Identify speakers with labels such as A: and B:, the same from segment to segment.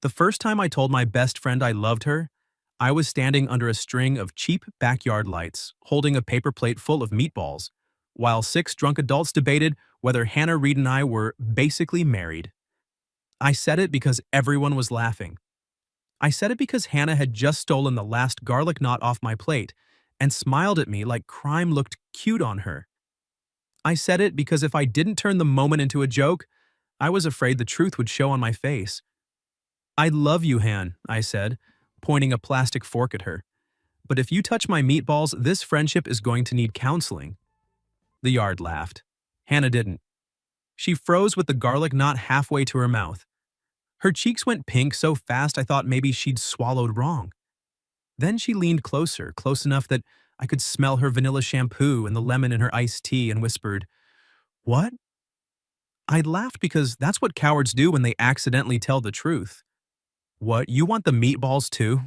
A: The first time I told my best friend I loved her, I was standing under a string of cheap backyard lights, holding a paper plate full of meatballs, while six drunk adults debated whether Hannah Reed and I were basically married. I said it because everyone was laughing. I said it because Hannah had just stolen the last garlic knot off my plate and smiled at me like crime looked cute on her. I said it because if I didn't turn the moment into a joke, I was afraid the truth would show on my face. I love you, Han, I said, pointing a plastic fork at her. But if you touch my meatballs, this friendship is going to need counseling. The yard laughed. Hannah didn't. She froze with the garlic knot halfway to her mouth. Her cheeks went pink so fast I thought maybe she'd swallowed wrong. Then she leaned closer, close enough that I could smell her vanilla shampoo and the lemon in her iced tea, and whispered, "What?" I laughed because that's what cowards do when they accidentally tell the truth. "What, you want the meatballs too?"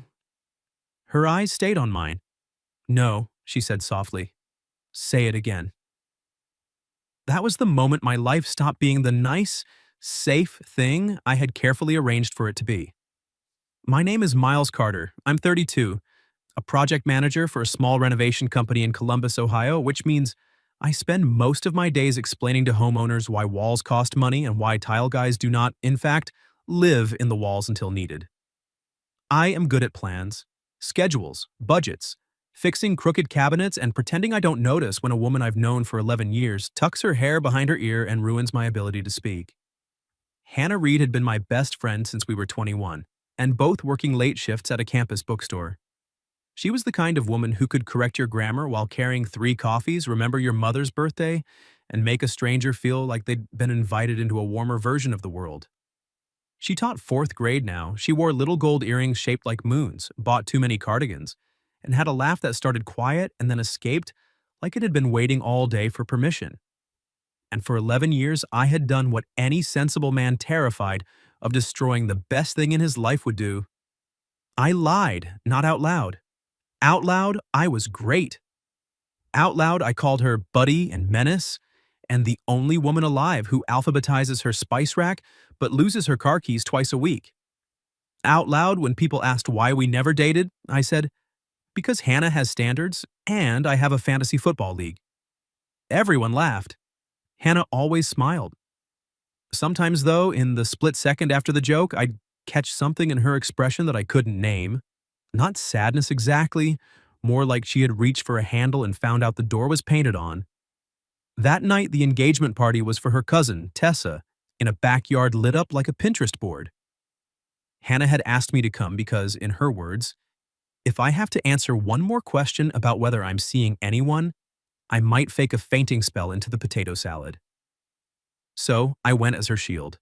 A: Her eyes stayed on mine. "No," she said softly. "Say it again." That was the moment my life stopped being the nice, safe thing I had carefully arranged for it to be. My name is Miles Carter. I'm 32, a project manager for a small renovation company in Columbus, Ohio, which means I spend most of my days explaining to homeowners why walls cost money and why tile guys do not, in fact, live in the walls until needed. I am good at plans, schedules, budgets, fixing crooked cabinets, and pretending I don't notice when a woman I've known for 11 years tucks her hair behind her ear and ruins my ability to speak. Hannah Reed had been my best friend since we were 21, and both working late shifts at a campus bookstore. She was the kind of woman who could correct your grammar while carrying 3 coffees, remember your mother's birthday, and make a stranger feel like they'd been invited into a warmer version of the world. She taught 4th grade now. She wore little gold earrings shaped like moons, bought too many cardigans, and had a laugh that started quiet and then escaped like it had been waiting all day for permission. And for 11 years, I had done what any sensible man terrified of destroying the best thing in his life would do. I lied, not out loud. Out loud, I was great. Out loud, I called her Buddy and Menace, and the only woman alive who alphabetizes her spice rack but loses her car keys twice a week. Out loud, when people asked why we never dated, I said, because Hannah has standards and I have a fantasy football league. Everyone laughed. Hannah always smiled. Sometimes, though, in the split second after the joke, I'd catch something in her expression that I couldn't name. Not sadness exactly, more like she had reached for a handle and found out the door was painted on. That night, the engagement party was for her cousin, Tessa, in a backyard lit up like a Pinterest board. Hannah had asked me to come because, in her words, if I have to answer one more question about whether I'm seeing anyone, I might fake a fainting spell into the potato salad. So I went as her shield.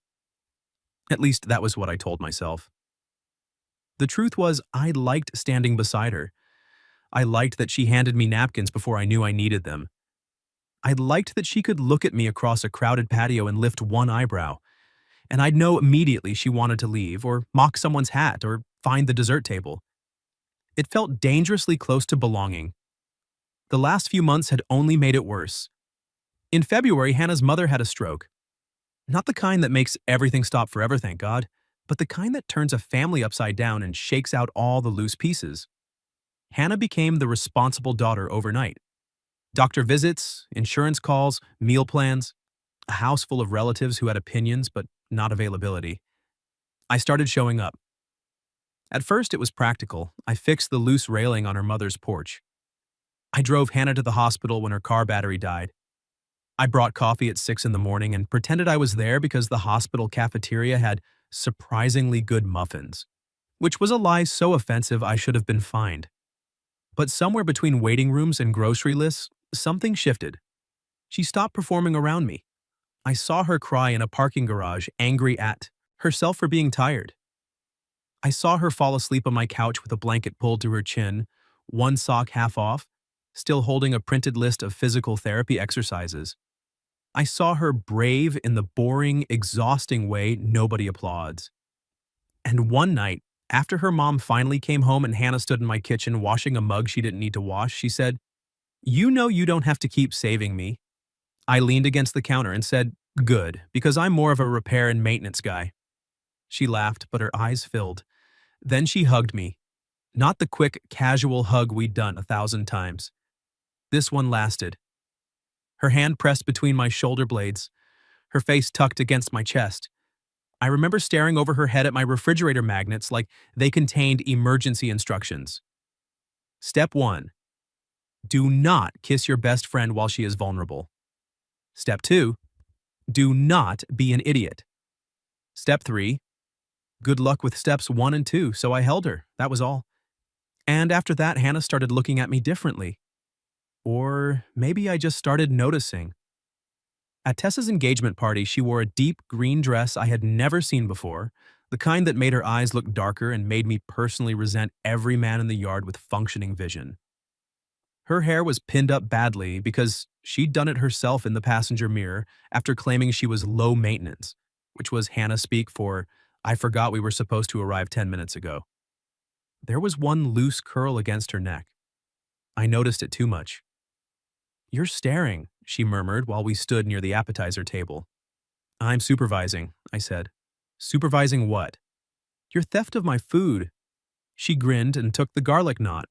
A: At least that was what I told myself. The truth was, I liked standing beside her. I liked that she handed me napkins before I knew I needed them. I liked that she could look at me across a crowded patio and lift one eyebrow, and I'd know immediately she wanted to leave, or mock someone's hat, or find the dessert table. It felt dangerously close to belonging. The last few months had only made it worse. In February, Hannah's mother had a stroke. Not the kind that makes everything stop forever, thank God, but the kind that turns a family upside down and shakes out all the loose pieces. Hannah became the responsible daughter overnight. Doctor visits, insurance calls, meal plans, a house full of relatives who had opinions but not availability. I started showing up. At first, it was practical. I fixed the loose railing on her mother's porch. I drove Hannah to the hospital when her car battery died. I brought coffee at 6 in the morning and pretended I was there because the hospital cafeteria had surprisingly good muffins, which was a lie so offensive I should have been fined. But somewhere between waiting rooms and grocery lists, something shifted. She stopped performing around me. I saw her cry in a parking garage, angry at herself for being tired. I saw her fall asleep on my couch with a blanket pulled to her chin, one sock half off, still holding a printed list of physical therapy exercises. I saw her brave in the boring, exhausting way nobody applauds. And one night, after her mom finally came home and Hannah stood in my kitchen washing a mug she didn't need to wash, she said, "You know you don't have to keep saving me." I leaned against the counter and said, "Good, because I'm more of a repair and maintenance guy." She laughed, but her eyes filled. Then she hugged me. Not the quick, casual hug we'd done 1,000 times. This one lasted. Her hand pressed between my shoulder blades, her face tucked against my chest. I remember staring over her head at my refrigerator magnets like they contained emergency instructions. Step 1. Do not kiss your best friend while she is vulnerable. Step 2. Do not be an idiot. Step 3. Good luck with steps 1 and 2, so I held her. That was all. And after that, Hannah started looking at me differently. Or maybe I just started noticing. At Tessa's engagement party, she wore a deep green dress I had never seen before, the kind that made her eyes look darker and made me personally resent every man in the yard with functioning vision. Her hair was pinned up badly because she'd done it herself in the passenger mirror after claiming she was low maintenance, which was Hannah speak for, I forgot we were supposed to arrive 10 minutes ago. There was one loose curl against her neck. I noticed it too much. You're staring, she murmured while we stood near the appetizer table. I'm supervising, I said. Supervising what? Your theft of my food. She grinned and took the garlic knot.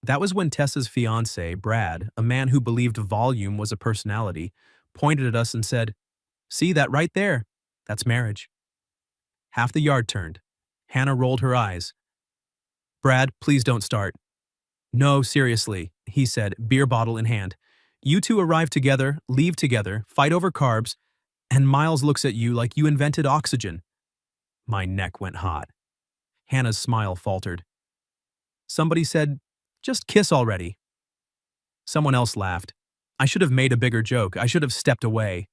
A: That was when Tessa's fiancé, Brad, a man who believed volume was a personality, pointed at us and said, See that right there? That's marriage. Half the yard turned. Hannah rolled her eyes. Brad, please don't start. No, seriously, he said, beer bottle in hand. You two arrive together, leave together, fight over carbs, and Miles looks at you like you invented oxygen. My neck went hot. Hannah's smile faltered. Somebody said, just kiss already. Someone else laughed. I should have made a bigger joke. I should have stepped away.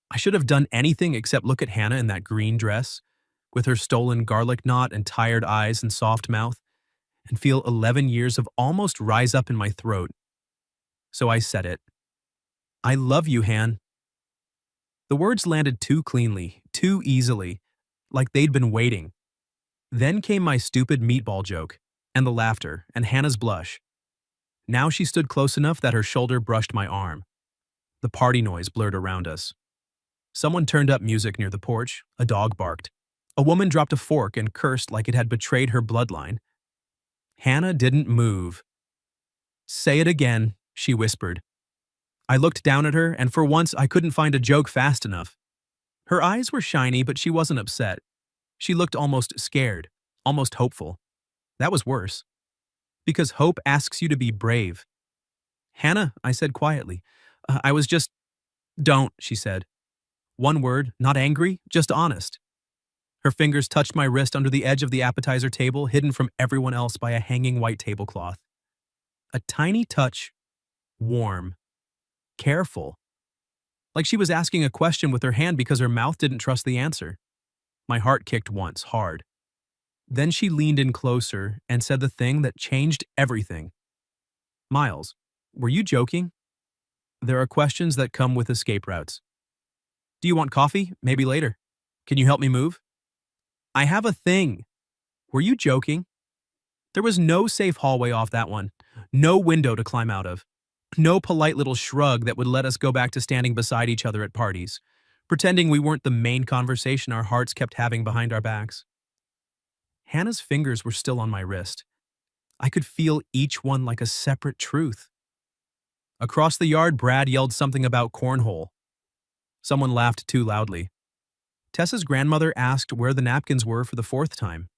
A: I should have done anything except look at Hannah in that green dress, with her stolen garlic knot and tired eyes and soft mouth, and feel 11 years of almost rise up in my throat. So I said it. I love you, Han. The words landed too cleanly, too easily, like they'd been waiting. Then came my stupid meatball joke, and the laughter, and Hannah's blush. Now she stood close enough that her shoulder brushed my arm. The party noise blurred around us. Someone turned up music near the porch, a dog barked. A woman dropped a fork and cursed like it had betrayed her bloodline. Hannah didn't move. Say it again, she whispered. I looked down at her, and for once I couldn't find a joke fast enough. Her eyes were shiny, but she wasn't upset. She looked almost scared, almost hopeful. That was worse. Because hope asks you to be brave. Hannah, I said quietly. I was just... Don't, she said. One word, not angry, just honest. Her fingers touched my wrist under the edge of the appetizer table, hidden from everyone else by a hanging white tablecloth. A tiny touch, warm, careful. Like she was asking a question with her hand because her mouth didn't trust the answer. My heart kicked once, hard. Then she leaned in closer and said the thing that changed everything. Miles, were you joking? There are questions that come with escape routes. Do you want coffee? Maybe later. Can you help me move? I have a thing. Were you joking? There was no safe hallway off that one. No window to climb out of. No polite little shrug that would let us go back to standing beside each other at parties, pretending we weren't the main conversation our hearts kept having behind our backs. Hannah's fingers were still on my wrist. I could feel each one like a separate truth. Across the yard, Brad yelled something about cornhole. Someone laughed too loudly. Tessa's grandmother asked where the napkins were for the 4th time,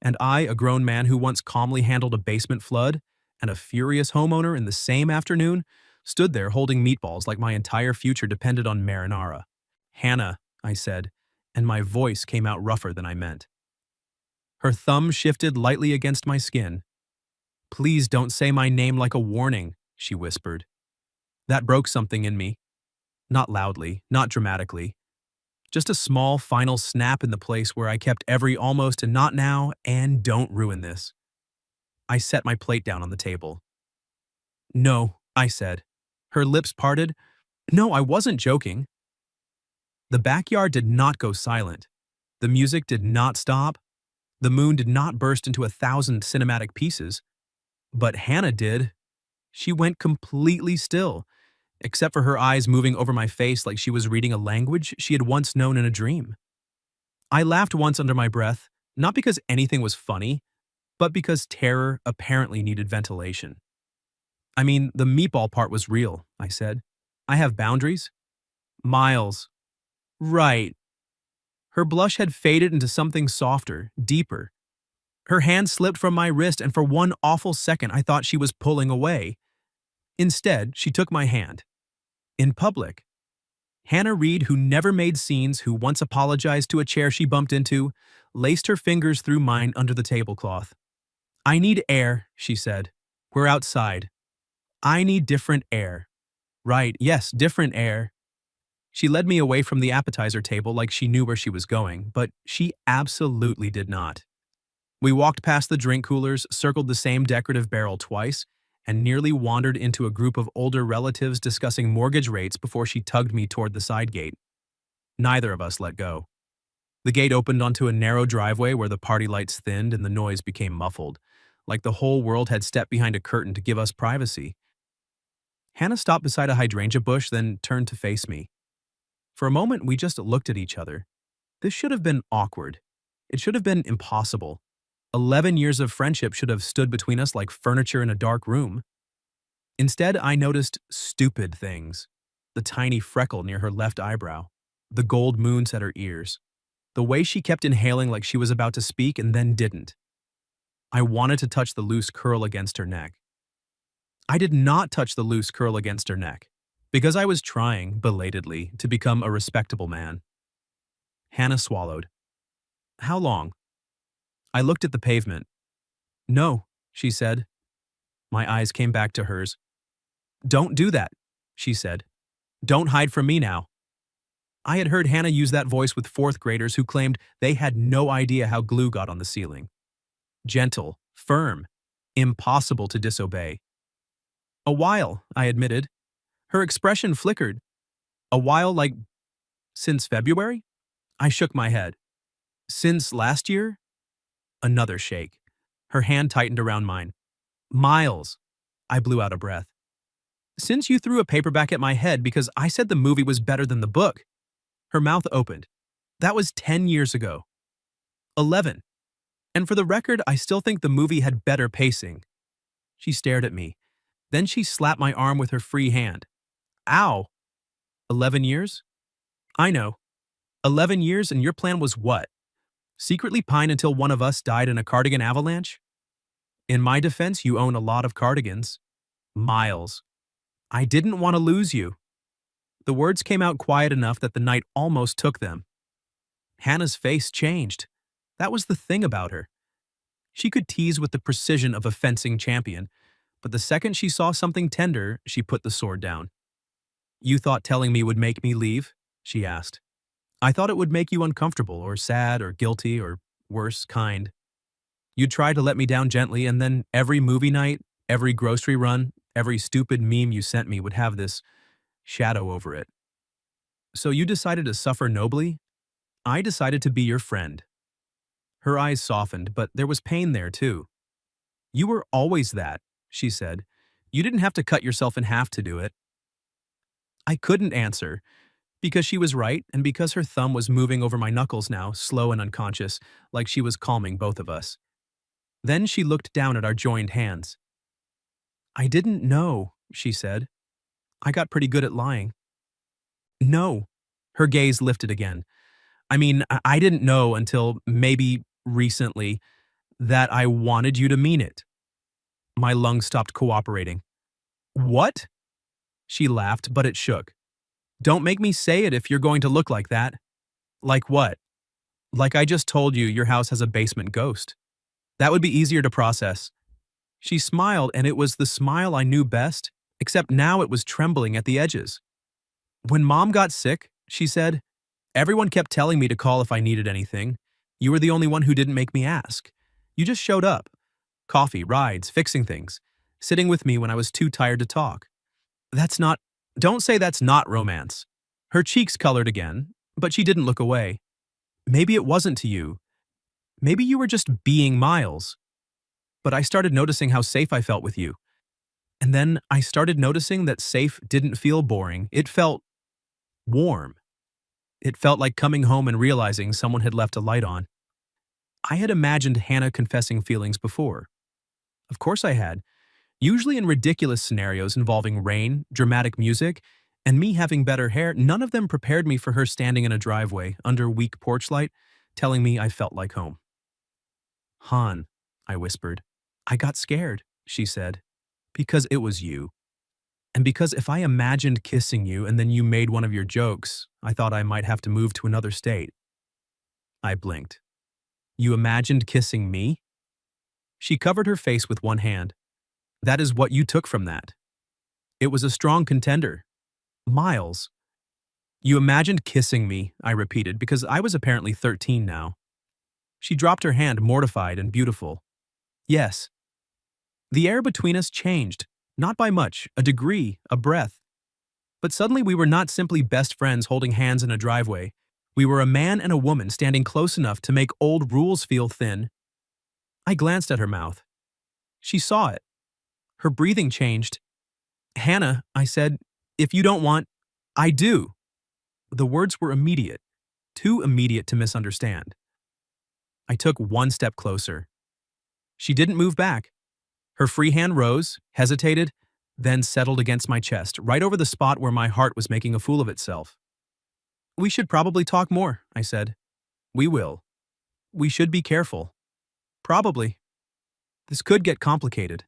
A: and I, a grown man who once calmly handled a basement flood, and a furious homeowner in the same afternoon, stood there holding meatballs like my entire future depended on marinara. Hannah, I said, and my voice came out rougher than I meant. Her thumb shifted lightly against my skin. Please don't say my name like a warning, she whispered. That broke something in me. Not loudly, not dramatically. Just a small final snap in the place where I kept every almost and not now and don't ruin this. I set my plate down on the table. No, I said. Her lips parted. No, I wasn't joking. The backyard did not go silent. The music did not stop. The moon did not burst into 1,000 cinematic pieces. But Hannah did. She went completely still, except for her eyes moving over my face like she was reading a language she had once known in a dream. I laughed once under my breath, not because anything was funny, but because terror apparently needed ventilation. I mean, the meatball part was real, I said. I have boundaries. Miles. Right. Her blush had faded into something softer, deeper. Her hand slipped from my wrist, and for one awful second I thought she was pulling away. Instead, she took my hand. In public. Hannah Reed, who never made scenes, who once apologized to a chair she bumped into, laced her fingers through mine under the tablecloth. I need air, she said. We're outside. I need different air. Right, yes, different air. She led me away from the appetizer table like she knew where she was going, but she absolutely did not. We walked past the drink coolers, circled the same decorative barrel twice, and nearly wandered into a group of older relatives discussing mortgage rates before she tugged me toward the side gate. Neither of us let go. The gate opened onto a narrow driveway where the party lights thinned and the noise became muffled, like the whole world had stepped behind a curtain to give us privacy. Hannah stopped beside a hydrangea bush, then turned to face me. For a moment, we just looked at each other. This should have been awkward. It should have been impossible. 11 years of friendship should have stood between us like furniture in a dark room. Instead, I noticed stupid things. The tiny freckle near her left eyebrow, the gold moons at her ears, the way she kept inhaling like she was about to speak and then didn't. I wanted to touch the loose curl against her neck. I did not touch the loose curl against her neck, because I was trying, belatedly, to become a respectable man. Hannah swallowed. How long? I looked at the pavement. No, she said. My eyes came back to hers. Don't do that, she said. Don't hide from me now. I had heard Hannah use that voice with fourth graders who claimed they had no idea how glue got on the ceiling. Gentle, firm, impossible to disobey. A while, I admitted. Her expression flickered. A while like, since February? I shook my head. Since last year? Another shake. Her hand tightened around mine. Miles. I blew out a breath. Since you threw a paperback at my head because I said the movie was better than the book. Her mouth opened. That was 10 years ago. 11. And for the record, I still think the movie had better pacing. She stared at me. Then she slapped my arm with her free hand. Ow. 11 years? I know. 11 years, and your plan was what? Secretly pine until one of us died in a cardigan avalanche? In my defense, you own a lot of cardigans. Miles. I didn't want to lose you. The words came out quiet enough that the night almost took them. Hannah's face changed. That was the thing about her. She could tease with the precision of a fencing champion, but the second she saw something tender, she put the sword down. You thought telling me would make me leave? She asked. I thought it would make you uncomfortable or sad or guilty or worse, kind. You'd try to let me down gently, and then every movie night, every grocery run, every stupid meme you sent me would have this shadow over it. So you decided to suffer nobly? I decided to be your friend. Her eyes softened, but there was pain there too. You were always that, she said. You didn't have to cut yourself in half to do it. I couldn't answer, because she was right and because her thumb was moving over my knuckles now, slow and unconscious, like she was calming both of us. Then she looked down at our joined hands. I didn't know, she said. I got pretty good at lying. No. Her gaze lifted again. I mean, I didn't know until maybe recently that I wanted you to mean it. My lungs stopped cooperating. What? She laughed, but it shook. Don't make me say it if you're going to look like that. Like what? Like I just told you your house has a basement ghost. That would be easier to process. She smiled, and it was the smile I knew best, except now it was trembling at the edges. When Mom got sick, she said, everyone kept telling me to call if I needed anything. You were the only one who didn't make me ask. You just showed up. Coffee, rides, fixing things. Sitting with me when I was too tired to talk. That's not... Don't say that's not romance. Her cheeks colored again, but she didn't look away. Maybe it wasn't to you. Maybe you were just being Miles. But I started noticing how safe I felt with you. And then I started noticing that safe didn't feel boring. It felt warm. It felt like coming home and realizing someone had left a light on. I had imagined Hannah confessing feelings before. Of course I had, usually in ridiculous scenarios involving rain, dramatic music, and me having better hair. None of them prepared me for her standing in a driveway under weak porch light, telling me I felt like home. Han, I whispered. I got scared, she said, because it was you. And because if I imagined kissing you and then you made one of your jokes, I thought I might have to move to another state. I blinked. You imagined kissing me? She covered her face with one hand. That is what you took from that. It was a strong contender. Miles. You imagined kissing me, I repeated, because I was apparently 13 now. She dropped her hand, mortified and beautiful. Yes. The air between us changed, not by much, a degree, a breath. But suddenly we were not simply best friends holding hands in a driveway. We were a man and a woman standing close enough to make old rules feel thin. I glanced at her mouth. She saw it. Her breathing changed. Hannah, I said, if you don't want, I do. The words were immediate, too immediate to misunderstand. I took one step closer. She didn't move back. Her free hand rose, hesitated, then settled against my chest, right over the spot where my heart was making a fool of itself. We should probably talk more, I said. We will. We should be careful. Probably. This could get complicated.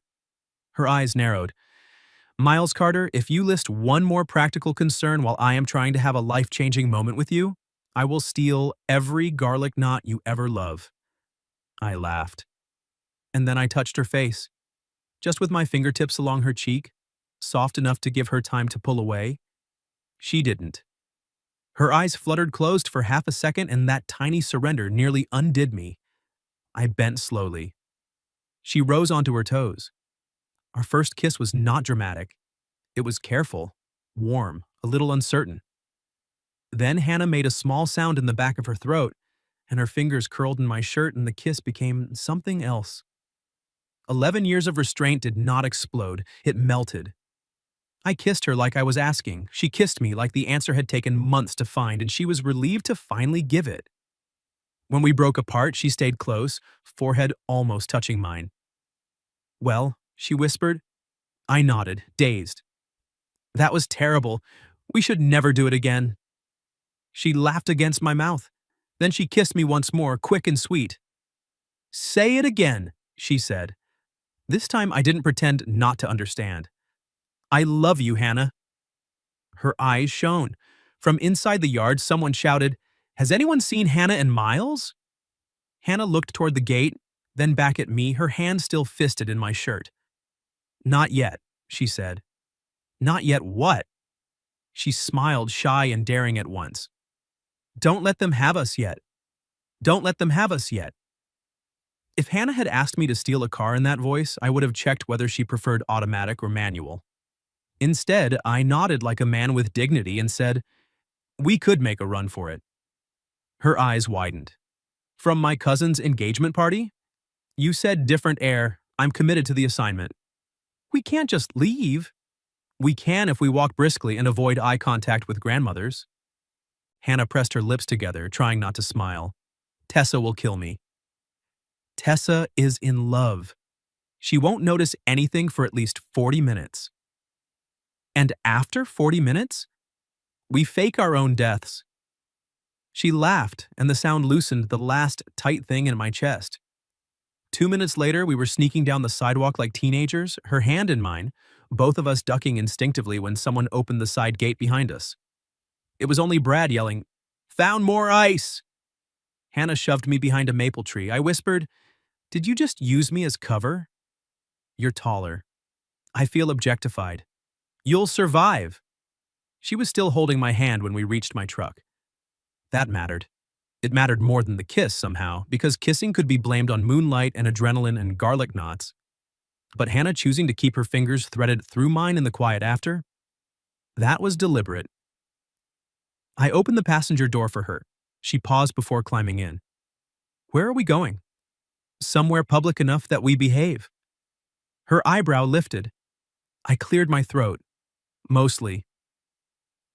A: Her eyes narrowed. Miles Carter, if you list one more practical concern while I am trying to have a life-changing moment with you, I will steal every garlic knot you ever love. I laughed. And then I touched her face, just with my fingertips along her cheek, soft enough to give her time to pull away. She didn't. Her eyes fluttered closed for half a second, and that tiny surrender nearly undid me. I bent slowly. She rose onto her toes. Our first kiss was not dramatic. It was careful, warm, a little uncertain. Then Hannah made a small sound in the back of her throat, and her fingers curled in my shirt, and the kiss became something else. 11 years of restraint did not explode, it melted. I kissed her like I was asking. She kissed me like the answer had taken months to find, and she was relieved to finally give it. When we broke apart, she stayed close, forehead almost touching mine. Well, she whispered. I nodded, dazed. That was terrible. We should never do it again. She laughed against my mouth. Then she kissed me once more, quick and sweet. Say it again, she said. This time I didn't pretend not to understand. I love you, Hannah. Her eyes shone. From inside the yard, someone shouted, Has anyone seen Hannah and Miles? Hannah looked toward the gate, then back at me, her hand still fisted in my shirt. Not yet, she said. Not yet what? She smiled, shy and daring at once. Don't let them have us yet. Don't let them have us yet. If Hannah had asked me to steal a car in that voice, I would have checked whether she preferred automatic or manual. Instead, I nodded like a man with dignity and said, We could make a run for it. Her eyes widened. From my cousin's engagement party? You said different air. I'm committed to the assignment. We can't just leave. We can if we walk briskly and avoid eye contact with grandmothers. Hannah pressed her lips together, trying not to smile. Tessa will kill me. Tessa is in love. She won't notice anything for at least 40 minutes. And after 40 minutes, we fake our own deaths. She laughed, and the sound loosened the last tight thing in my chest. 2 minutes later, we were sneaking down the sidewalk like teenagers, her hand in mine, both of us ducking instinctively when someone opened the side gate behind us. It was only Brad yelling, Found more ice! Hannah shoved me behind a maple tree. I whispered, Did you just use me as cover? You're taller. I feel objectified. You'll survive. She was still holding my hand when we reached my truck. That mattered. It mattered more than the kiss somehow, because kissing could be blamed on moonlight and adrenaline and garlic knots. But Hannah choosing to keep her fingers threaded through mine in the quiet after? That was deliberate. I opened the passenger door for her. She paused before climbing in. Where are we going? Somewhere public enough that we behave. Her eyebrow lifted. I cleared my throat. Mostly.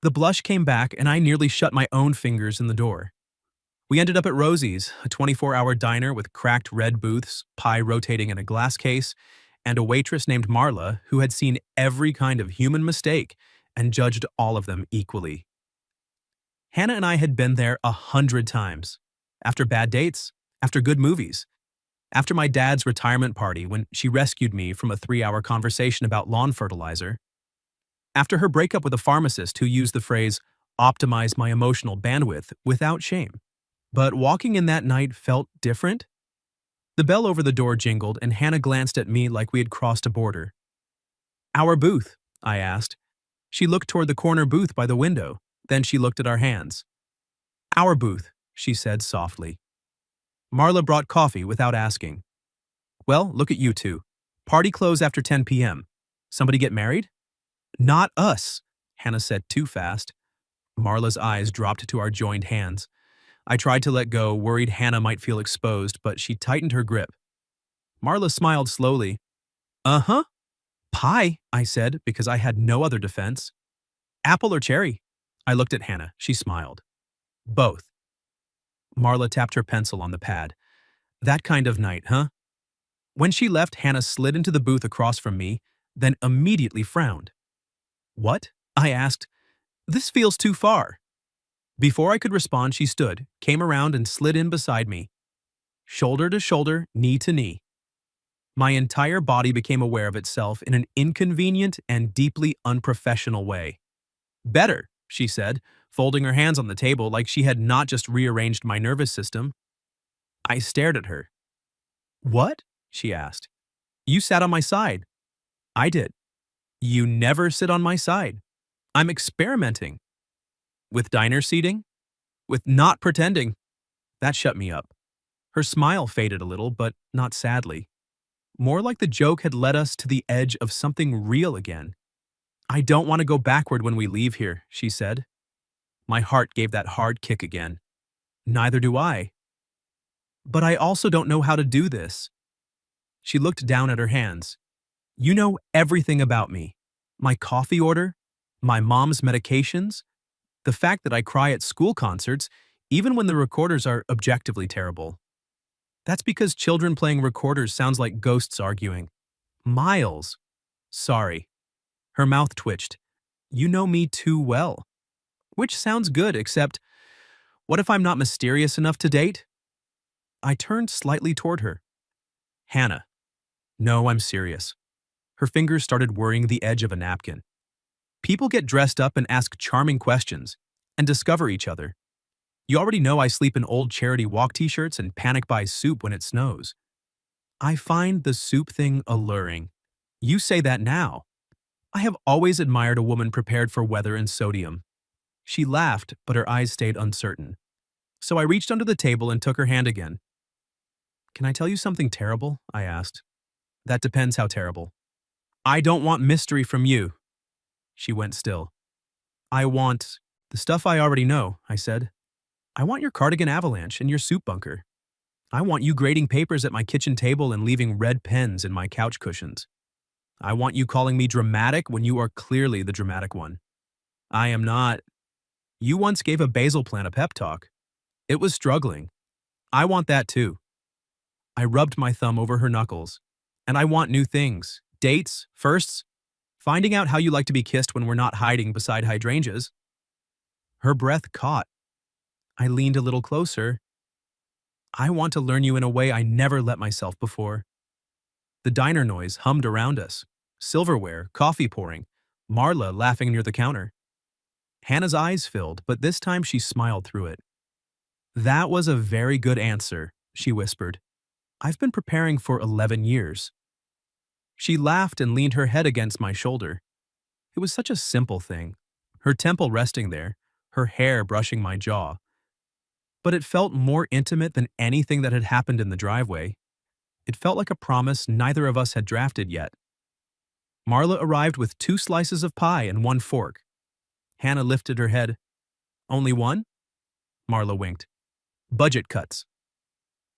A: The blush came back, and I nearly shut my own fingers in the door. We ended up at Rosie's, a 24-hour diner with cracked red booths, pie rotating in a glass case, and a waitress named Marla who had seen every kind of human mistake and judged all of them equally. Hannah and I had been there 100 times. After bad dates, after good movies, after my dad's retirement party when she rescued me from a 3-hour conversation about lawn fertilizer, after her breakup with a pharmacist who used the phrase, optimize my emotional bandwidth without shame. But walking in that night felt different. The bell over the door jingled, and Hannah glanced at me like we had crossed a border. Our booth, I asked. She looked toward the corner booth by the window. Then she looked at our hands. Our booth, she said softly. Marla brought coffee without asking. Well, look at you two. Party close after 10 p.m. Somebody get married? Not us, Hannah said too fast. Marla's eyes dropped to our joined hands. I tried to let go, worried Hannah might feel exposed, but she tightened her grip. Marla smiled slowly. Uh-huh. Pie, I said, because I had no other defense. Apple or cherry? I looked at Hannah. She smiled. Both. Marla tapped her pencil on the pad. That kind of night, huh? When she left, Hannah slid into the booth across from me, then immediately frowned. What? I asked. This feels too far. Before I could respond, she stood, came around, and slid in beside me. Shoulder to shoulder, knee to knee. My entire body became aware of itself in an inconvenient and deeply unprofessional way. Better, she said, folding her hands on the table like she had not just rearranged my nervous system. I stared at her. What? She asked. You sat on my side. I did. You never sit on my side. I'm experimenting. With diner seating? With not pretending. That shut me up. Her smile faded a little, but not sadly. More like the joke had led us to the edge of something real again. I don't want to go backward when we leave here, she said. My heart gave that hard kick again. Neither do I. But I also don't know how to do this. She looked down at her hands. You know everything about me. My coffee order, my mom's medications, the fact that I cry at school concerts, even when the recorders are objectively terrible. That's because children playing recorders sounds like ghosts arguing. Miles. Sorry. Her mouth twitched. You know me too well. Which sounds good, except, what if I'm not mysterious enough to date? I turned slightly toward her. Hannah. No, I'm serious. Her fingers started worrying the edge of a napkin. People get dressed up and ask charming questions, and discover each other. You already know I sleep in old charity walk t-shirts and panic buy soup when it snows. I find the soup thing alluring. You say that now. I have always admired a woman prepared for weather and sodium. She laughed, but her eyes stayed uncertain. So I reached under the table and took her hand again. Can I tell you something terrible? I asked. That depends how terrible. I don't want mystery from you. She went still. I want the stuff I already know, I said. I want your cardigan avalanche and your soup bunker. I want you grading papers at my kitchen table and leaving red pens in my couch cushions. I want you calling me dramatic when you are clearly the dramatic one. I am not. You once gave a basil plant a pep talk. It was struggling. I want that too. I rubbed my thumb over her knuckles. And I want new things. Dates, firsts, finding out how you like to be kissed when we're not hiding beside hydrangeas. Her breath caught. I leaned a little closer. I want to learn you in a way I never let myself before. The diner noise hummed around us. Silverware, coffee pouring, Marla laughing near the counter. Hannah's eyes filled, but this time she smiled through it. That was a very good answer, she whispered. I've been preparing for 11 years. She laughed and leaned her head against my shoulder. It was such a simple thing, her temple resting there, her hair brushing my jaw. But it felt more intimate than anything that had happened in the driveway. It felt like a promise neither of us had drafted yet. Marla arrived with 2 slices of pie and 1 fork. Hannah lifted her head. Only one? Marla winked. Budget cuts.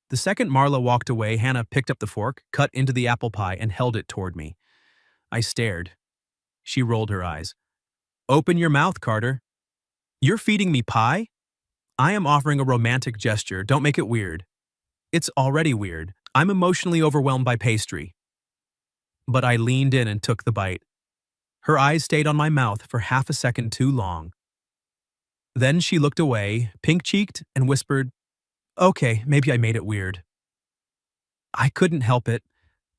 A: The second Marla walked away, Hannah picked up the fork, cut into the apple pie, and held it toward me. I stared. She rolled her eyes. Open your mouth, Carter. You're feeding me pie? I am offering a romantic gesture. Don't make it weird. It's already weird. I'm emotionally overwhelmed by pastry. But I leaned in and took the bite. Her eyes stayed on my mouth for half a second too long. Then she looked away, pink-cheeked, and whispered, "Okay, maybe I made it weird." I couldn't help it.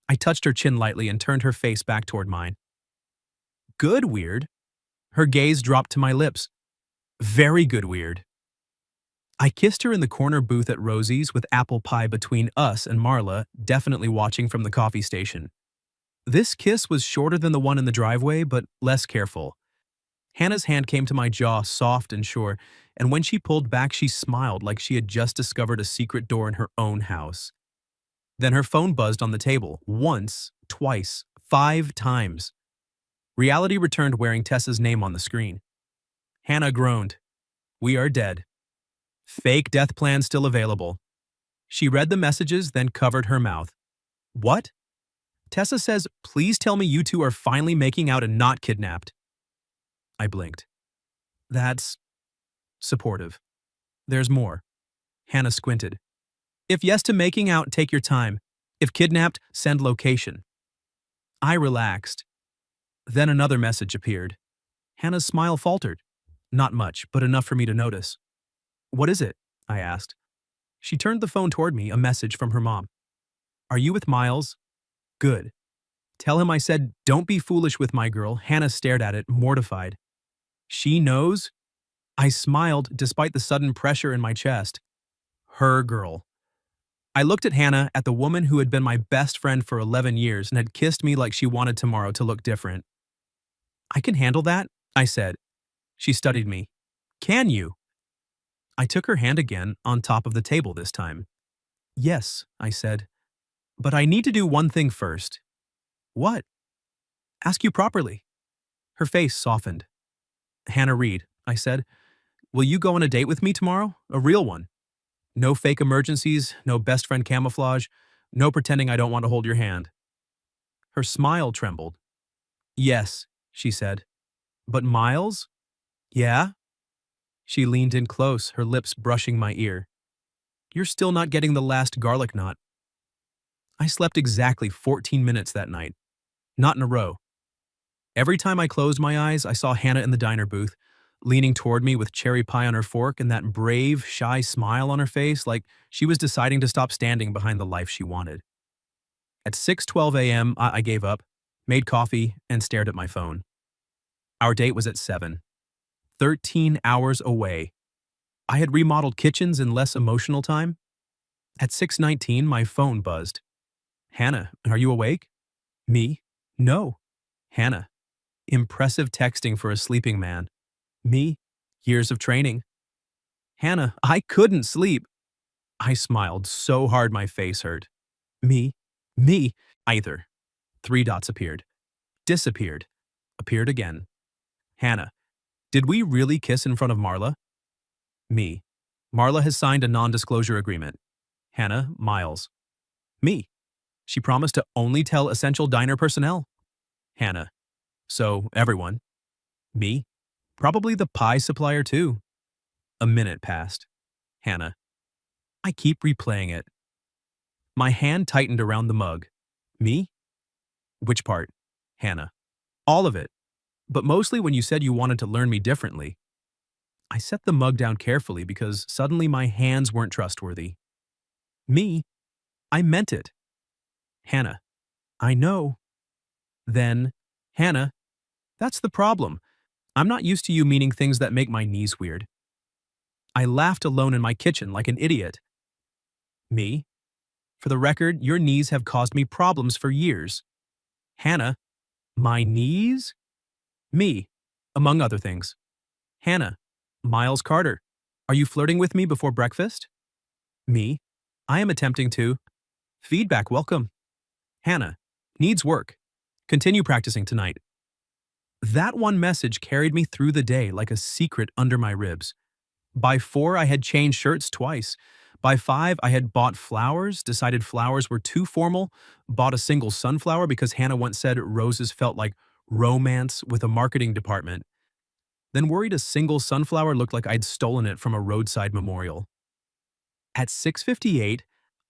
A: I touched her chin lightly and turned her face back toward mine. Good weird. Her gaze dropped to my lips. Very good weird. I kissed her in the corner booth at Rosie's with apple pie between us and Marla, definitely watching from the coffee station. This kiss was shorter than the one in the driveway, but less careful. Hannah's hand came to my jaw, soft and sure, and when she pulled back, she smiled like she had just discovered a secret door in her own house. Then her phone buzzed on the table, once, twice, 5 times. Reality returned wearing Tessa's name on the screen. Hannah groaned. "We are dead. Fake death plan still available." She read the messages, then covered her mouth. "What?" Tessa says, "Please tell me you two are finally making out and not kidnapped." I blinked. That's supportive. There's more. Hannah squinted. "If yes to making out, take your time. If kidnapped, send location." I relaxed. Then another message appeared. Hannah's smile faltered. Not much, but enough for me to notice. "What is it?" I asked. She turned the phone toward me, a message from her mom. "Are you with Miles?" "Good. Tell him I said, don't be foolish with my girl." Hannah stared at it, mortified. "She knows?" I smiled despite the sudden pressure in my chest. Her girl. I looked at Hannah, at the woman who had been my best friend for 11 years and had kissed me like she wanted tomorrow to look different. "I can handle that," I said. She studied me. "Can you?" I took her hand again, on top of the table this time. "Yes," I said. "But I need to do one thing first." "What?" "Ask you properly." Her face softened. "Hannah Reed," I said, "will you go on a date with me tomorrow? A real one. No fake emergencies, no best friend camouflage, no pretending I don't want to hold your hand." Her smile trembled. "Yes," she said. "But Miles?" "Yeah?" She leaned in close, her lips brushing my ear. "You're still not getting the last garlic knot." I slept exactly 14 minutes that night. Not in a row. Every time I closed my eyes, I saw Hannah in the diner booth, leaning toward me with cherry pie on her fork and that brave, shy smile on her face like she was deciding to stop standing behind the life she wanted. At 6:12 a.m., I gave up, made coffee, and stared at my phone. Our date was at 7. 13 hours away. I had remodeled kitchens in less emotional time. At 6:19, my phone buzzed. "Hannah, are you awake?" "Me? No." "Hannah." Impressive texting for a sleeping man. "Me? Years of training." "Hannah, I couldn't sleep." I smiled so hard my face hurt. "Me? Me?" Either. 3 dots appeared. Disappeared. Appeared again. "Hannah, did we really kiss in front of Marla?" "Me. Marla has signed a non-disclosure agreement." "Hannah, Miles." "Me. She promised to only tell essential diner personnel." "Hannah. So, everyone." "Me. Probably the pie supplier too." A minute passed. "Hannah." I keep replaying it. My hand tightened around the mug. "Me? Which part?" "Hannah." "All of it. But mostly when you said you wanted to learn me differently." I set the mug down carefully because suddenly my hands weren't trustworthy. "Me? I meant it." "Hannah." "I know." Then, "Hannah, that's the problem. I'm not used to you meaning things that make my knees weird." I laughed alone in my kitchen like an idiot. "Me? For the record, your knees have caused me problems for years." "Hannah, my knees?" "Me, among other things." "Hannah, Miles Carter, are you flirting with me before breakfast?" "Me, I am attempting to." "Feedback welcome." "Hannah, needs work. Continue practicing tonight." That one message carried me through the day like a secret under my ribs. By 4, I had changed shirts twice. By 5, I had bought flowers, decided flowers were too formal, bought a single sunflower because Hannah once said roses felt like romance with a marketing department. then worried a single sunflower looked like I'd stolen it from a roadside memorial. At 6:58,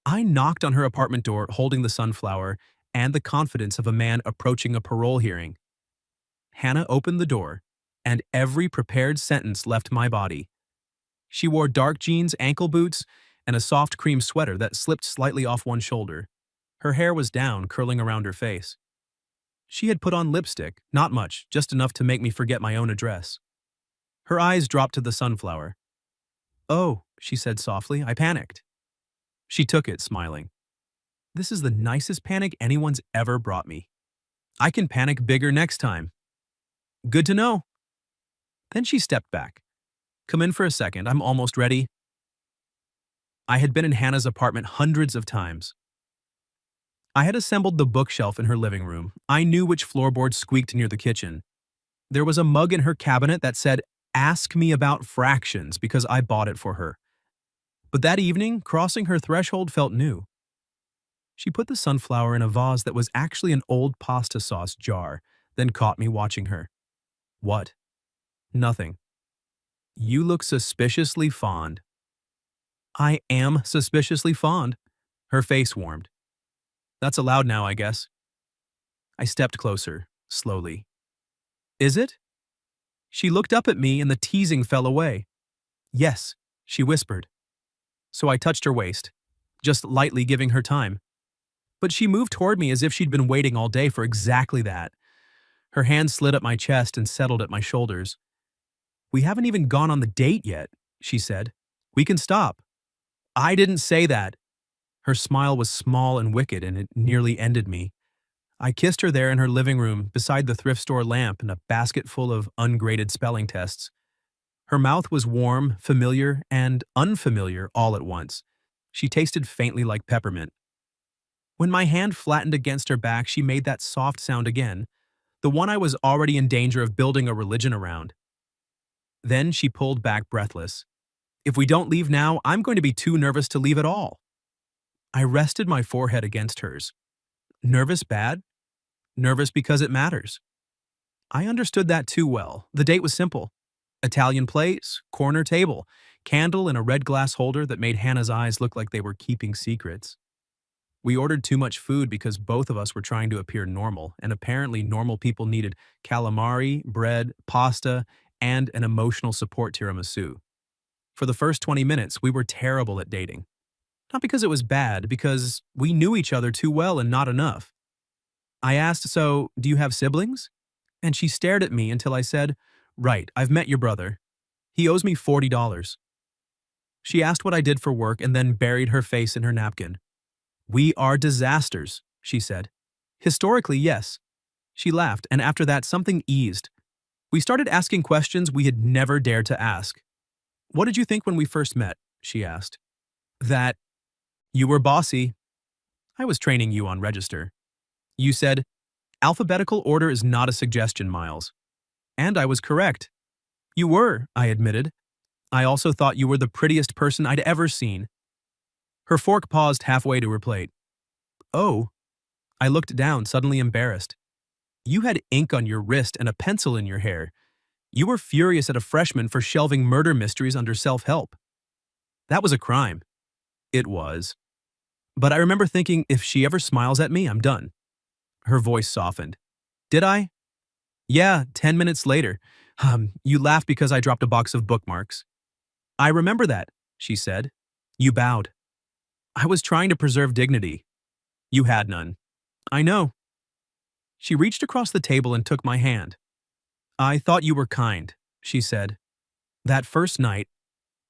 A: I knocked on her apartment door holding the sunflower and the confidence of a man approaching a parole hearing. Hannah opened the door, and every prepared sentence left my body. She wore dark jeans, ankle boots, and a soft cream sweater that slipped slightly off one shoulder. Her hair was down, curling around her face. She had put on lipstick, not much, just enough to make me forget my own address. Her eyes dropped to the sunflower. "Oh," she said softly, "I panicked." She took it, smiling. "This is the nicest panic anyone's ever brought me. I can panic bigger next time." "Good to know." Then she stepped back. "Come in for a second, I'm almost ready." I had been in Hannah's apartment hundreds of times. I had assembled the bookshelf in her living room. I knew which floorboard squeaked near the kitchen. There was a mug in her cabinet that said, "Ask me about fractions," because I bought it for her. But that evening, crossing her threshold felt new. She put the sunflower in a vase that was actually an old pasta sauce jar, then caught me watching her. "What?" "Nothing." "You look suspiciously fond." "I am suspiciously fond." Her face warmed. "That's allowed now, I guess." I stepped closer, slowly. "Is it?" She looked up at me and the teasing fell away. "Yes," she whispered. So I touched her waist, just lightly giving her time. But she moved toward me as if she'd been waiting all day for exactly that. Her hand slid up my chest and settled at my shoulders. "We haven't even gone on the date yet," she said. "We can stop." "I didn't say that." Her smile was small and wicked, and it nearly ended me. I kissed her there in her living room, beside the thrift store lamp and a basket full of ungraded spelling tests. Her mouth was warm, familiar, and unfamiliar all at once. She tasted faintly like peppermint. When my hand flattened against her back, she made that soft sound again, the one I was already in danger of building a religion around. Then she pulled back breathless. "If we don't leave now, I'm going to be too nervous to leave at all." I rested my forehead against hers. Nervous bad? Nervous because it matters. I understood that too well. The date was simple. Italian place, corner table, candle in a red glass holder that made Hannah's eyes look like they were keeping secrets. We ordered too much food because both of us were trying to appear normal, and apparently normal people needed calamari, bread, pasta, and an emotional support tiramisu. For the first 20 minutes, we were terrible at dating. Not because it was bad, because we knew each other too well and not enough. I asked, "So, do you have siblings?" And she stared at me until I said, "Right, I've met your brother. He owes me $40. She asked what I did for work and then buried her face in her napkin. "We are disasters," she said. "Historically, yes." She laughed, and after that something eased. We started asking questions we had never dared to ask. "What did you think when we first met?" she asked. "That you were bossy." "I was training you on register." "You said, 'Alphabetical order is not a suggestion, Miles.'" "And I was correct." "You were," I admitted. "I also thought you were the prettiest person I'd ever seen." Her fork paused halfway to her plate. "Oh." I looked down, suddenly embarrassed. "You had ink on your wrist and a pencil in your hair. You were furious at a freshman for shelving murder mysteries under self-help." "That was a crime." "It was. But I remember thinking, if she ever smiles at me, I'm done." Her voice softened. "Did I?" "Yeah, 10 minutes later. You laughed because I dropped a box of bookmarks." "I remember that," she said. "You bowed." "I was trying to preserve dignity." "You had none." "I know." She reached across the table and took my hand. "I thought you were kind," she said. "That first night,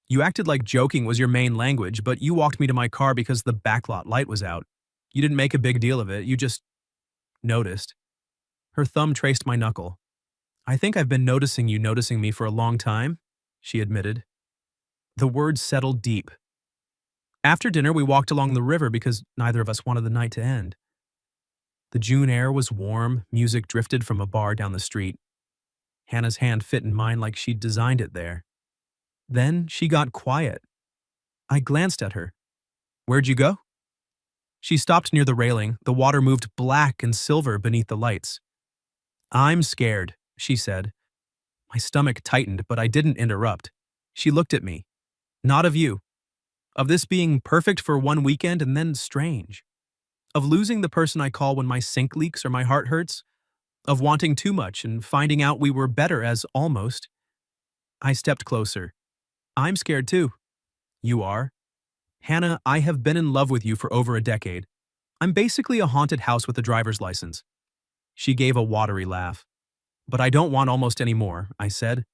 A: you acted like joking was your main language, but you walked me to my car because the backlot light was out. You didn't make a big deal of it, you just noticed." Her thumb traced my knuckle. "I think I've been noticing you noticing me for a long time," she admitted. The words settled deep. After dinner, we walked along the river because neither of us wanted the night to end. The June air was warm, music drifted from a bar down the street. Hannah's hand fit in mine like she'd designed it there. Then she got quiet. I glanced at her. "Where'd you go?" She stopped near the railing. The water moved black and silver beneath the lights. "I'm scared," she said. My stomach tightened, but I didn't interrupt. She looked at me. Not of you. Of this being perfect for one weekend and then strange. Of losing the person I call when my sink leaks or my heart hurts. Of wanting too much and finding out we were better as almost. I stepped closer. I'm scared too. You are? Hannah, I have been in love with you for over a decade. I'm basically a haunted house with a driver's license. She gave a watery laugh. But I don't want almost any more, I said.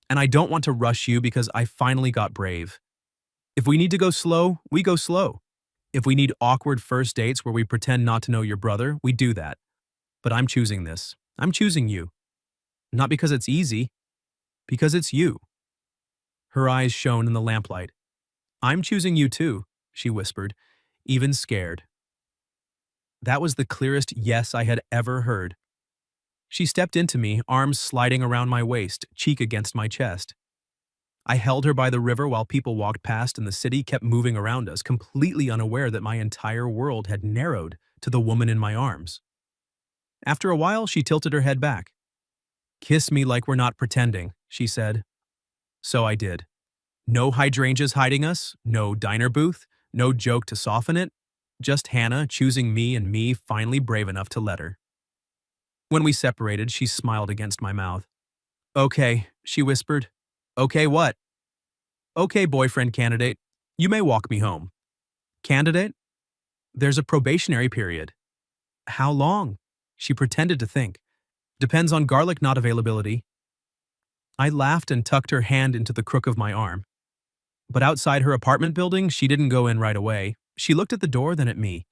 A: And I don't want to rush you because I finally got brave. If we need to go slow, we go slow. If we need awkward first dates where we pretend not to know your brother, we do that. But I'm choosing this. I'm choosing you. Not because it's easy, because it's you. Her eyes shone in the lamplight. I'm choosing you too, she whispered, even scared. That was the clearest yes I had ever heard. She stepped into me, arms sliding around my waist, cheek against my chest. I held her by the river while people walked past and the city kept moving around us, completely unaware that my entire world had narrowed to the woman in my arms. After a while, she tilted her head back. Kiss me like we're not pretending, she said. So I did. No hydrangeas hiding us, no diner booth, no joke to soften it, just Hannah choosing me and me finally brave enough to let her. When we separated, she smiled against my mouth. Okay, she whispered. Okay, what? Okay, boyfriend candidate. You may walk me home. Candidate? There's a probationary period. How long? She pretended to think. Depends on garlic knot availability. I laughed and tucked her hand into the crook of my arm. But outside her apartment building, she didn't go in right away. She looked at the door, then at me.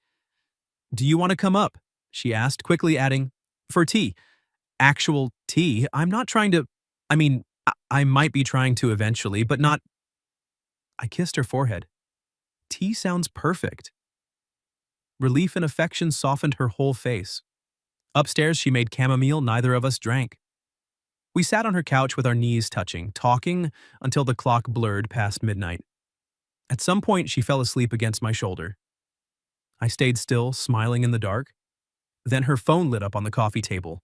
A: Do you want to come up? She asked, quickly adding, for tea. Actual tea? I'm not trying to. I might be trying to eventually, but not. I kissed her forehead. Tea sounds perfect. Relief and affection softened her whole face. Upstairs, she made chamomile neither of us drank. We sat on her couch with our knees touching, talking until the clock blurred past midnight. At some point, she fell asleep against my shoulder. I stayed still, smiling in the dark. Then her phone lit up on the coffee table.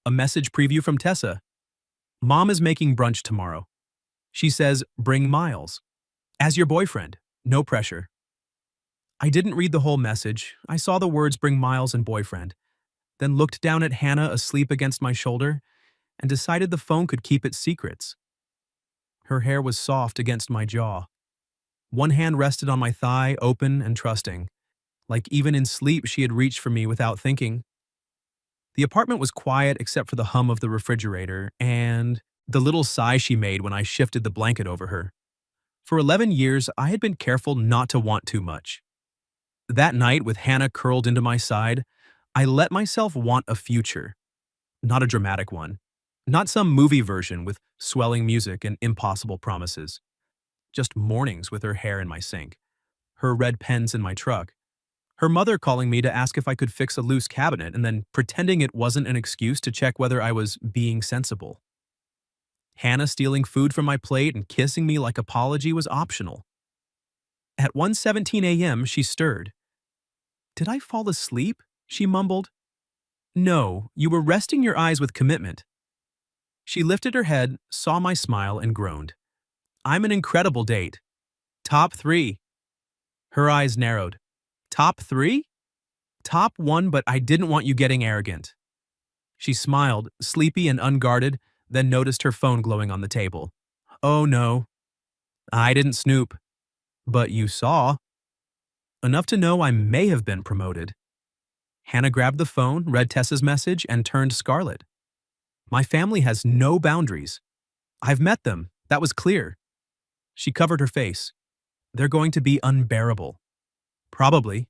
A: A message preview from Tessa. Mom is making brunch tomorrow. She says, bring Miles. As your boyfriend. No pressure. I didn't read the whole message. I saw the words bring Miles and boyfriend, then looked down at Hannah asleep against my shoulder and decided the phone could keep its secrets. Her hair was soft against my jaw. One hand rested on my thigh, open and trusting, like even in sleep she had reached for me without thinking. The apartment was quiet except for the hum of the refrigerator and the little sigh she made when I shifted the blanket over her. For 11 years, I had been careful not to want too much. That night, with Hannah curled into my side, I let myself want a future. Not a dramatic one. Not some movie version with swelling music and impossible promises. Just mornings with her hair in my sink, her red pens in my truck, her mother calling me to ask if I could fix a loose cabinet and then pretending it wasn't an excuse to check whether I was being sensible. Hannah stealing food from my plate and kissing me like apology was optional. At 1:17 a.m., she stirred. Did I fall asleep? She mumbled. No, you were resting your eyes with commitment. She lifted her head, saw my smile, and groaned. I'm an incredible date. Top 3. Her eyes narrowed. Top 3? Top 1, but I didn't want you getting arrogant. She smiled, sleepy and unguarded, then noticed her phone glowing on the table. Oh no. I didn't snoop. But you saw. Enough to know I may have been promoted. Hannah grabbed the phone, read Tessa's message, and turned scarlet. My family has no boundaries. I've met them. That was clear. She covered her face. They're going to be unbearable. Probably.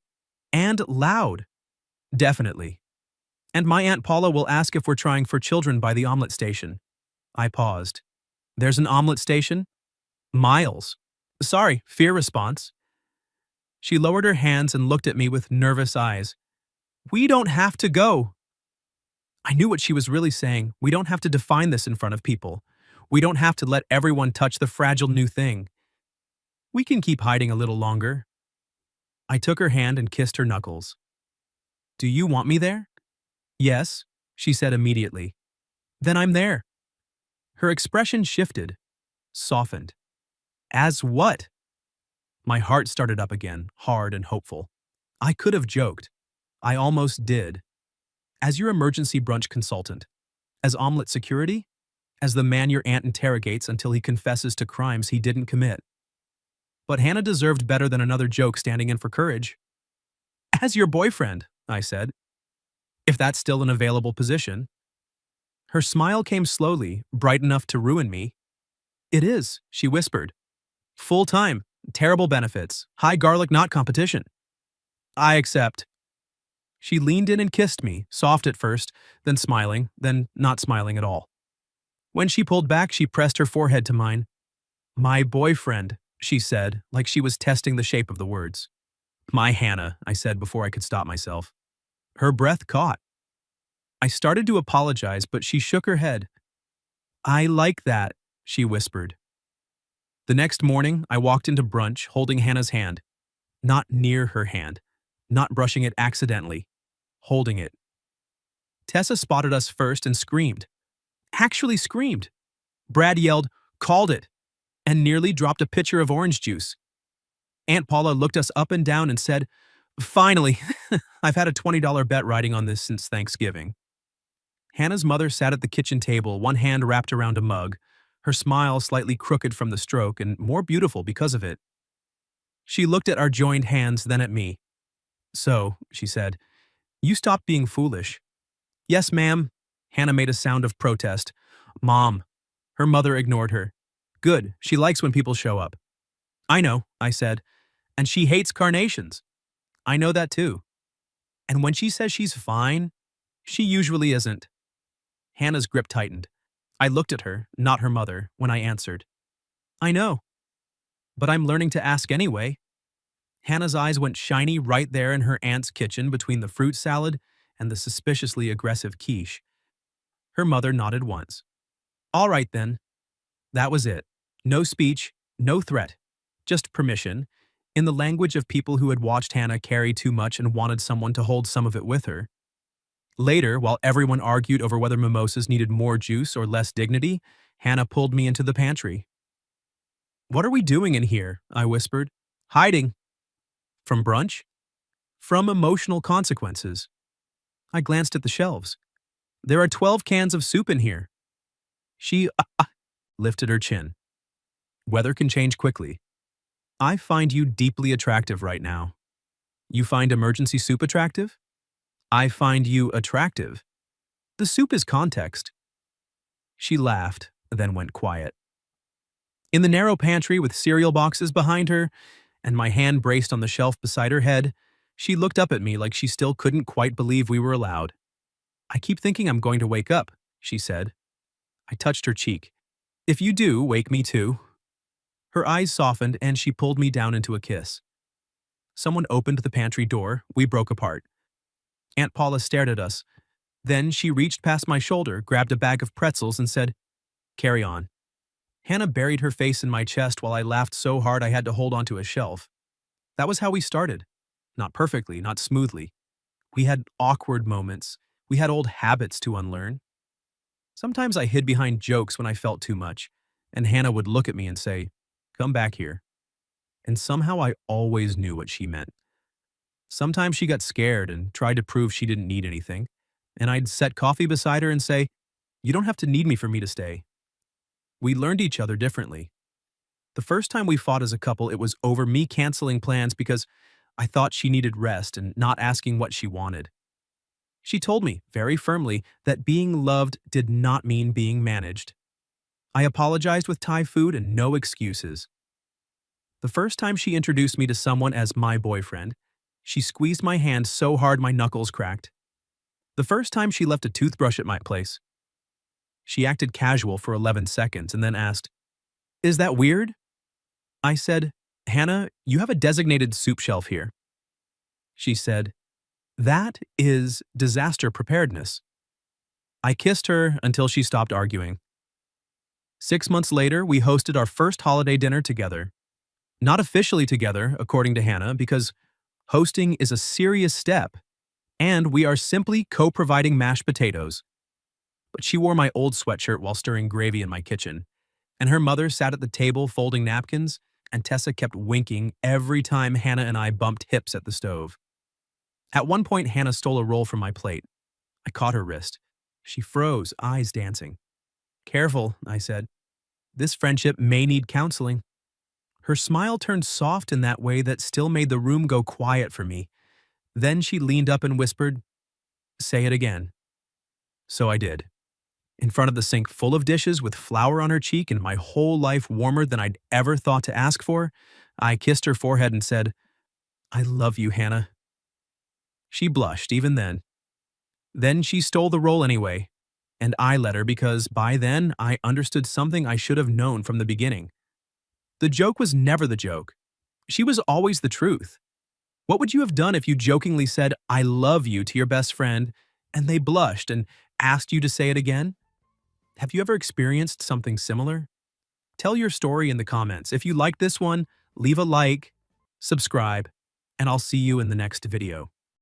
A: And loud. Definitely. And my Aunt Paula will ask if we're trying for children by the omelet station. I paused. There's an omelet station? Miles. Sorry, fear response. She lowered her hands and looked at me with nervous eyes. We don't have to go. I knew what she was really saying. We don't have to define this in front of people. We don't have to let everyone touch the fragile new thing. We can keep hiding a little longer. I took her hand and kissed her knuckles. Do you want me there? Yes, she said immediately. Then I'm there. Her expression shifted, softened. As what? My heart started up again, hard and hopeful. I could have joked. I almost did. As your emergency brunch consultant. As omelet security? As the man your aunt interrogates until he confesses to crimes he didn't commit. But Hannah deserved better than another joke standing in for courage. As your boyfriend, I said. If that's still an available position. Her smile came slowly, bright enough to ruin me. It is, she whispered. Full-time, terrible benefits, high garlic knot competition. I accept. She leaned in and kissed me, soft at first, then smiling, then not smiling at all. When she pulled back, she pressed her forehead to mine. My boyfriend, she said, like she was testing the shape of the words. My Hannah, I said before I could stop myself. Her breath caught. I started to apologize, but she shook her head. I like that, she whispered. The next morning, I walked into brunch holding Hannah's hand. Not near her hand. Not brushing it accidentally. Holding it. Tessa spotted us first and screamed. Actually screamed. Brad yelled, called it, and nearly dropped a pitcher of orange juice. Aunt Paula looked us up and down and said, Finally, I've had a $20 bet riding on this since Thanksgiving. Hannah's mother sat at the kitchen table, one hand wrapped around a mug, her smile slightly crooked from the stroke and more beautiful because of it. She looked at our joined hands, then at me. So, she said, you stopped being foolish. Yes, ma'am. Hannah made a sound of protest. Mom. Her mother ignored her. Good, she likes when people show up. I know, I said, and she hates carnations. I know that too. And when she says she's fine, she usually isn't. Hannah's grip tightened. I looked at her, not her mother, when I answered. I know. But I'm learning to ask anyway. Hannah's eyes went shiny right there in her aunt's kitchen between the fruit salad and the suspiciously aggressive quiche. Her mother nodded once. All right then. That was it. No speech, no threat. Just permission, in the language of people who had watched Hannah carry too much and wanted someone to hold some of it with her. Later, while everyone argued over whether mimosas needed more juice or less dignity, Hannah pulled me into the pantry. What are we doing in here? I whispered. Hiding. From brunch? From emotional consequences. I glanced at the shelves. There are 12 cans of soup in here. She lifted her chin. Weather can change quickly. I find you deeply attractive right now. You find emergency soup attractive? I find you attractive. The soup is context. She laughed, then went quiet. In the narrow pantry with cereal boxes behind her, and my hand braced on the shelf beside her head, she looked up at me like she still couldn't quite believe we were allowed. I keep thinking I'm going to wake up, she said. I touched her cheek. If you do, wake me too. Her eyes softened and she pulled me down into a kiss. Someone opened the pantry door. We broke apart. Aunt Paula stared at us. Then she reached past my shoulder, grabbed a bag of pretzels and said, Carry on. Hannah buried her face in my chest while I laughed so hard I had to hold onto a shelf. That was how we started. Not perfectly, not smoothly. We had awkward moments. We had old habits to unlearn. Sometimes I hid behind jokes when I felt too much, and Hannah would look at me and say, Come back here. And somehow I always knew what she meant. Sometimes she got scared and tried to prove she didn't need anything, and I'd set coffee beside her and say, You don't have to need me for me to stay. We learned each other differently. The first time we fought as a couple, it was over me canceling plans because I thought she needed rest and not asking what she wanted. She told me, very firmly, that being loved did not mean being managed. I apologized with Thai food and no excuses. The first time she introduced me to someone as my boyfriend, she squeezed my hand so hard my knuckles cracked. The first time she left a toothbrush at my place. She acted casual for 11 seconds and then asked, Is that weird? I said, Hannah, you have a designated soup shelf here. She said, That is disaster preparedness. I kissed her until she stopped arguing. 6 months later, we hosted our first holiday dinner together. Not officially together, according to Hannah, because hosting is a serious step, and we are simply co-providing mashed potatoes. but she wore my old sweatshirt while stirring gravy in my kitchen. And her mother sat at the table folding napkins, and Tessa kept winking every time Hannah and I bumped hips at the stove. At one point, Hannah stole a roll from my plate. I caught her wrist. She froze, eyes dancing. Careful, I said. This friendship may need counseling. Her smile turned soft in that way that still made the room go quiet for me. Then she leaned up and whispered, "Say it again." So I did. In front of the sink full of dishes with flour on her cheek and my whole life warmer than I'd ever thought to ask for, I kissed her forehead and said, "I love you, Hannah." She blushed even then. Then she stole the roll anyway, and I let her because by then I understood something I should have known from the beginning. The joke was never the joke. She was always the truth. What would you have done if you jokingly said, "I love you" to your best friend, and they blushed and asked you to say it again? Have you ever experienced something similar? Tell your story in the comments. If you like this one, leave a like, subscribe, and I'll see you in the next video.